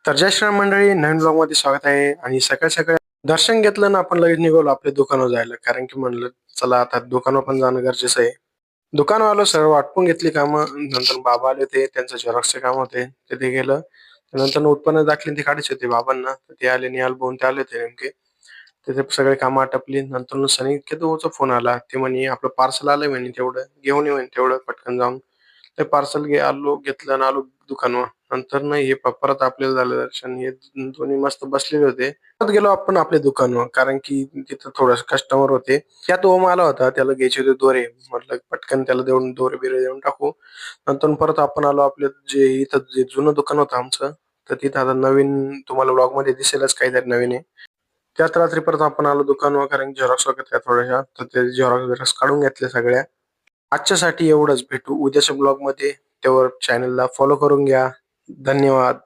तर जय श्रीराम मंडळी, नवीन ब्लॉग मध्ये स्वागत आहे. आणि सकाळ सकाळी दर्शन घेतलं ना आपण लगेच निघालो आपल्या दुकानावर जायला, कारण की म्हणलं चला आता दुकानावर पण जाणं गरजेचं आहे. दुकानवालं सर्व आटपून घेतली कामं. नंतर बाबा आले होते, त्यांचं झेरॉक्सचे काम होते, तिथे गेलं. नंतर उत्पन्न दाखले ते काढायचे होते बाबांना, तर ते आले, निहाल भाऊन ते आले होते नेमके. तिथे सगळे कामं आटपली. नंतर सनी केतूचा फोन आला, ते म्हणे आपलं पार्सल आलंय म्हणे, तेवढं घेऊन ये म्हणे, तेवढं पटकन जाऊन. ते पार्सल आलो, घेतलं आणि आलो दुकानवर. नंतर नाही हे परत आपल्याला झालं दर्शन. हे दोन्ही मस्त बसलेले होते. परत गेलो आपण आपल्या दुकानवर, कारण की तिथं थोडस कस्टमर होते. त्यात ओम आला होता, त्याला घ्यायचे होते दोरे. म्हटलं पटकन त्याला देऊन दोरे बिरे देऊन टाकू. नंतर परत आपण आलो आपल्या जे इथं जे जुनं दुकान होतं आमचं. तर तिथं आता नवीन तुम्हाला ब्लॉग मध्ये दिसेलच काहीतरी नवीन आहे. त्याच रात्री परत आपण आलो दुकानवर, कारण झेरॉक्स वगैरे थोड्याशा, तर ते झेरॉक्स काढून घेतले सगळ्या. आजच्यासाठी एवढंच. भेटू उद्याच्या ब्लॉग मध्ये. तेव्हा चॅनलला फॉलो करून घ्या. धन्यवाद.